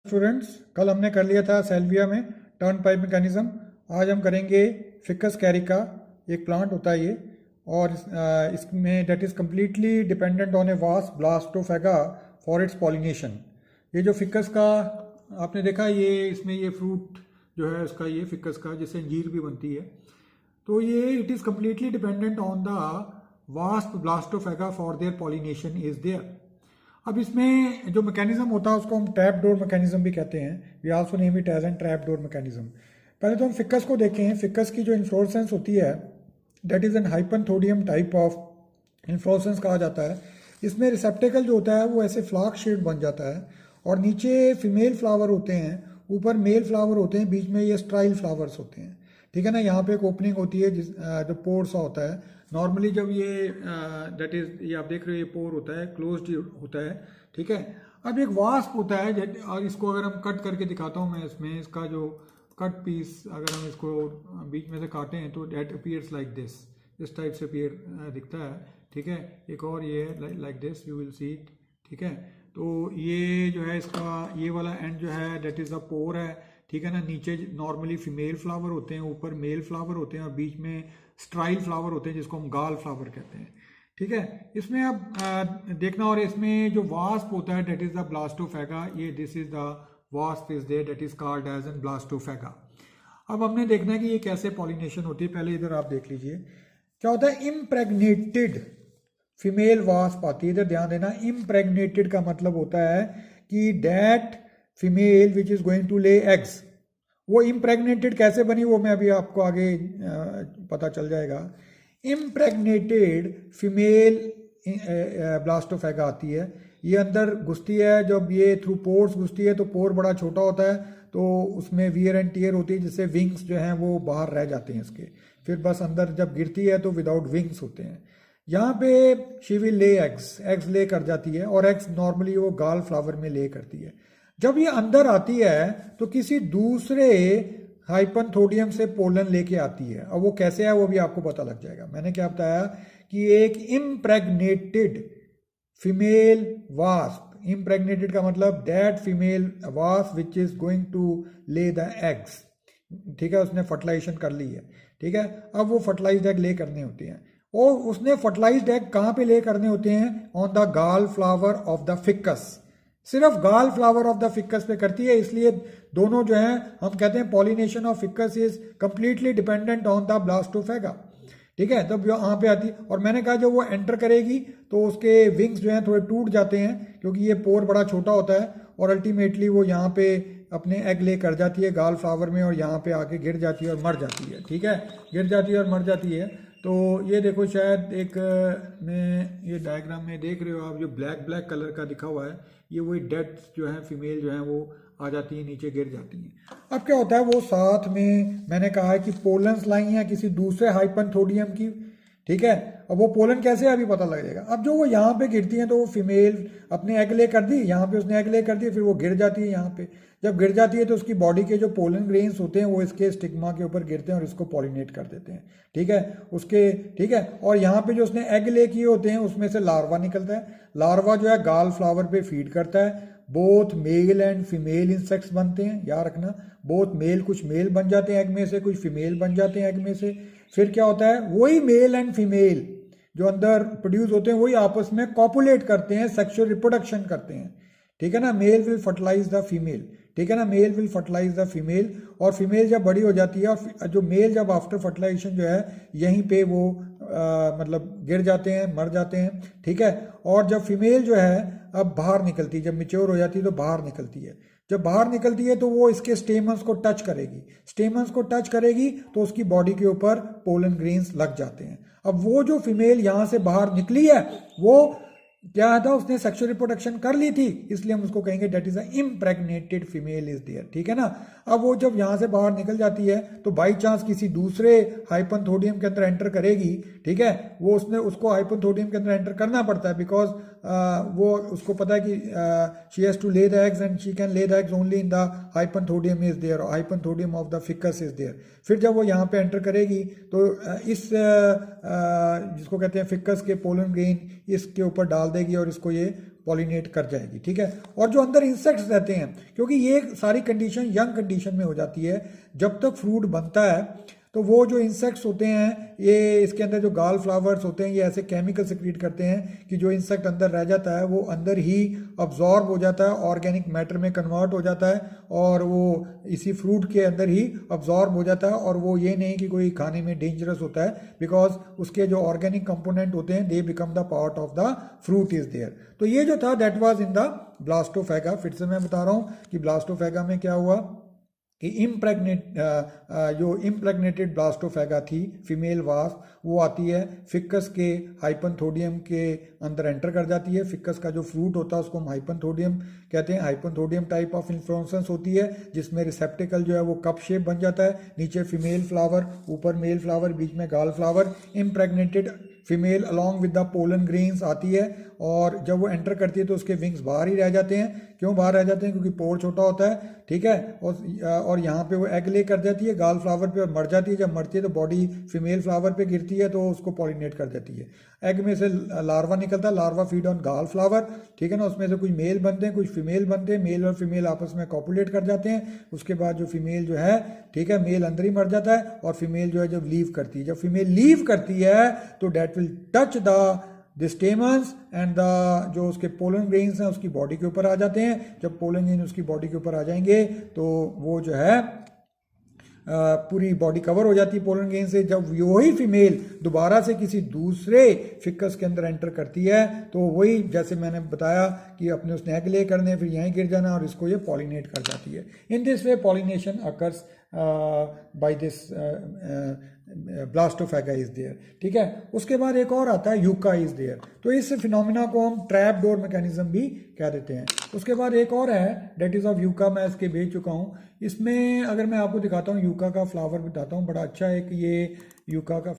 Students, कल हमने कर लिया था सेल्विया में टर्न पाइप मैकेनिज्म। आज हम करेंगे फिकस कैरिका। एक प्लांट होता है ये, और इसमें that is completely dependent on a vast Blastophaga for its pollination. ये जो फिकस का आपने देखा, ये इसमें ये फ्रूट जो है उसका, ये फिकस का जिससे अंजीर भी बनती है, तो ये it is completely dependent on the wasp Blastophaga for their pollination is there. अब इसमें जो मैकेनिज्म होता है उसको हम ट्रैप डोर मैकेनिज्म भी कहते हैं। We also name it as an trap door mechanism. पहले तो हम फिकस को देखें। फिकस की जो इन्फ्लोरेसेंस होती है that is an हाइपनथोडियम type of inflorescence कहा जाता है। इसमें रिसेप्टेकल जो होता है वो ऐसे फ्लाक शेप बन जाता है, और नीचे फीमेल फ्लावर होते हैं, ऊपर मेल फ्लावर होते हैं, बीच में ये स्ट्राइल फ्लावर्स होते हैं। ठीक है ना। यहाँ पे एक ओपनिंग होती है जो पोर सा होता है। नॉर्मली जब ये दैट इज ये आप देख रहे हो, ये पोर होता है, क्लोज्ड होता है। ठीक है। अब एक वास्प होता है, और इसको अगर हम कट करके दिखाता हूँ मैं, इसमें इसका जो कट पीस अगर हम इसको बीच में से काटें तो डेट अपीयर्स लाइक दिस, इस टाइप से अपीयर दिखता है। ठीक है। एक और ये like this, you will see it. ठीक है। तो ये जो है इसका ये वाला एंड जो है डेट इज़ द पोर है। ठीक है ना। नीचे नॉर्मली फीमेल फ्लावर होते हैं, ऊपर मेल फ्लावर होते हैं, और बीच में स्ट्राइल फ्लावर होते हैं जिसको हम गाल फ्लावर कहते हैं। ठीक है। इसमें अब देखना, और इसमें जो वास्प होता है डेट इज़ द ब्लास्टोफेगा। ये this is the wasp is there that is called as an Blastophaga. अब हमने देखना है कि ये कैसे पॉलिनेशन होती है। पहले इधर आप देख लीजिए क्या होता है। इम्प्रेग्नेटेड फीमेल वास्प आती है। इधर ध्यान देना, इम्प्रेग्नेटेड का मतलब होता है कि that female which is going to lay eggs. वो इम्प्रेग्नेटेड कैसे बनी वो मैं अभी आपको आगे पता चल जाएगा। इम्प्रेग्नेटेड फीमेल ब्लास्टोफेगा आती है। ये अंदर घुसती है, जब ये थ्रू पोर्स घुसती है तो पोर बड़ा छोटा होता है, तो उसमें वियर एंड टीयर होती है, जिससे विंग्स जो हैं वो बाहर रह जाते हैं इसके। फिर बस अंदर जब गिरती है तो विदाउट विंग्स होते हैं। यहाँ पे she will lay eggs, eggs ले कर जाती है, और एग्स नॉर्मली वो गाल फ्लावर में ले करती है। जब ये अंदर आती है तो किसी दूसरे हाइपनथोडियम से पोलन लेके आती है। अब वो कैसे है वो भी आपको पता लग जाएगा। मैंने क्या बताया कि एक इम्प्रेग्नेटेड फीमेल वास्प, इम्प्रेग्नेटेड का मतलब that female wasp which is going to lay the eggs. ठीक है। उसने फर्टिलाइजेशन कर ली है। ठीक है। अब वो फर्टिलाइज्ड एग ले करने होते हैं, और उसने फर्टिलाइज्ड एग कहाँ पे ले करने होते हैं? ऑन द गाल फ्लावर ऑफ द फिकस। सिर्फ गाल फ्लावर ऑफ द फिकस पे करती है। इसलिए दोनों जो हैं हम कहते हैं pollination of ficus is completely dependent on the Blastophaga. ठीक है। तब यहाँ पे आती, और मैंने कहा जब वो एंटर करेगी तो उसके विंग्स जो हैं थोड़े टूट जाते हैं, क्योंकि ये पोर बड़ा छोटा होता है, और अल्टीमेटली वो यहाँ पे अपने एग ले कर जाती है गाल फ्लावर में, और यहाँ पे आके गिर जाती है और मर जाती है। ठीक है। गिर जाती है और मर जाती है। तो ये देखो, शायद एक में ये डायग्राम में देख रहे हो आप, जो ब्लैक ब्लैक कलर का दिखा हुआ है, ये वही डेड जो है फीमेल जो है वो आ जाती है, नीचे गिर जाती हैं। अब क्या होता है, वो साथ में मैंने कहा है कि पोलन्स लाई हैं किसी दूसरे हाइपनथोडियम की। ठीक है। अब वो पोलन कैसे है अभी पता लग जाएगा। अब जो वो यहाँ पे गिरती हैं तो वो फीमेल अपने एग ले कर दी, यहाँ पे उसने एग ले कर दी, फिर वो गिर जाती है यहाँ पे। जब गिर जाती है तो उसकी बॉडी के जो पोलन ग्रेन्स होते हैं वो इसके स्टिग्मा के ऊपर गिरते हैं और इसको पॉलिनेट कर देते हैं। ठीक है। उसके ठीक है। और यहाँ पे जो उसने एग ले किए होते हैं उसमें से लार्वा निकलता है। लार्वा जो है गाल फ्लावर पे फीड करता है। Both male and female insects बनते हैं, याद रखना। बोथ मेल, कुछ मेल बन जाते हैं एग में से, कुछ फीमेल बन जाते हैं एग में से। फिर क्या होता है, वही मेल एंड फीमेल जो अंदर प्रोड्यूस होते हैं वही आपस में कॉपुलेट करते हैं, सेक्सुअल रिप्रोडक्शन करते हैं। ठीक है ना। Male will fertilize the female. ठीक है ना। Male will fertilize the female, और फीमेल जब बड़ी हो जाती है, और जो मेल जब आफ्टर फर्टिलाइजेशन जो है यहीं पे वो मतलब गिर जाते हैं, मर जाते हैं। ठीक है। और जब फीमेल जो है अब बाहर निकलती है, जब मिच्योर हो जाती है तो बाहर निकलती है। जब बाहर निकलती है तो वो इसके स्टेमन्स को टच करेगी। स्टेमन्स को टच करेगी तो उसकी बॉडी के ऊपर पोलन ग्रेन्स लग जाते हैं। अब वो जो फीमेल यहाँ से बाहर निकली है वो क्या था, उसने सेक्सुअल रिप्रोडक्शन कर ली थी, इसलिए हम उसको कहेंगे that is a impregnated female is there. ठीक है ना। अब वो जब यहाँ से बाहर निकल जाती है तो बाई चांस किसी दूसरे हाइपनथोडियम के अंदर एंटर करेगी। ठीक है। वो उसने उसको हाइपनथोडियम के अंदर एंटर करना पड़ता है, बिकॉज वो उसको पता है कि she has to lay the eggs and she can lay the eggs only in the hypanthodium is there, hypanthodium of the ficus is there. फिर जब वो यहाँ पे एंटर करेगी तो इस जिसको कहते हैं फिकस के पोलन ग्रेन इसके ऊपर डाल देगी और इसको ये पॉलिनेट कर जाएगी, ठीक है। और जो अंदर इंसेक्ट्स रहते हैं, क्योंकि ये सारी कंडीशन यंग कंडीशन में हो जाती है, जब तक फ्रूट बनता है तो वो जो इंसेक्ट्स होते हैं, ये इसके अंदर जो गाल फ्लावर्स होते हैं, ये ऐसे केमिकल सिक्रीट करते हैं कि जो इंसेक्ट अंदर रह जाता है वो अंदर ही अब्जॉर्ब हो जाता है, ऑर्गेनिक मैटर में कन्वर्ट हो जाता है और वो इसी फ्रूट के अंदर ही अब्जॉर्ब हो जाता है। और वो ये नहीं कि कोई खाने में डेंजरस होता है, बिकॉज उसके जो ऑर्गेनिक कंपोनेंट होते हैं they become the part of the fruit is there. तो ये जो था that was in the Blastophaga. फिर से मैं बता रहा हूँ कि ब्लास्टोफेगा में क्या हुआ कि जो इम्प्रेग्नेटेड ब्लास्टोफेगा थी, फीमेल वास्प, वो आती है फिक्कस के हाइपनथोडियम के अंदर एंटर कर जाती है। फिक्कस का जो फ्रूट होता है उसको हम हाइपनथोडियम कहते हैं। हाइपनथोडियम टाइप ऑफ इन्फ्लोरेसेंस होती है जिसमें रिसेप्टिकल जो है वो कप शेप बन जाता है, नीचे फीमेल फ्लावर, ऊपर मेल फ्लावर, बीच में गाल flower. Impregnated female along with the pollen grains आती है और जब वो एंटर करती है तो उसके विंग्स बाहर ही रह जाते हैं। क्यों बाहर रह जाते हैं? क्योंकि पोर छोटा होता है, ठीक है। और यहाँ पे वो एग ले कर जाती है गाल फ्लावर पे और मर जाती है। जब मरती है तो बॉडी फीमेल फ्लावर पे गिरती है तो उसको पॉलिनेट कर देती है। एग में से लार्वा निकलता है, लार्वा फीड ऑन गाल फ्लावर, ठीक है ना। उसमें से कुछ मेल बनते हैं, कुछ फीमेल बनते हैं। मेल और फीमेल आपस में कॉपुलेट कर जाते हैं। उसके बाद जो फीमेल जो है, ठीक है, मेल अंदर ही मर जाता है और फीमेल जो है जब लीव करती है, जब फीमेल लीव करती है तो that will touch the stamens and the जो उसके पोलन ग्रेन्स हैं उसकी बॉडी के ऊपर आ जाते हैं। जब पोलन ग्रेन उसकी बॉडी के ऊपर आ जाएंगे तो वो जो है पूरी बॉडी कवर हो जाती है पोलन ग्रेन से। जब वही फीमेल दोबारा से किसी दूसरे फिकस के अंदर एंटर करती है तो वही जैसे मैंने बताया कि अपने उसने एग ले करने, फिर यहीं गिर जाना और इसको ये पॉलिनेट कर जाती है। In this way pollination occurs by this Blastophaga is there, ठीक है। उसके बाद एक और आता है यूका इज देयर। तो इस फिनोमिना को हम ट्रैप डोर मैकेनिज्म भी कह देते हैं। उसके बाद एक और है डेट इज ऑफ यूका, मैं इसके भेज चुका हूँ। इसमें अगर मैं आपको दिखाता हूँ यूका का फ्लावर बताता हूँ, बड़ा अच्छा है कि ये यूका का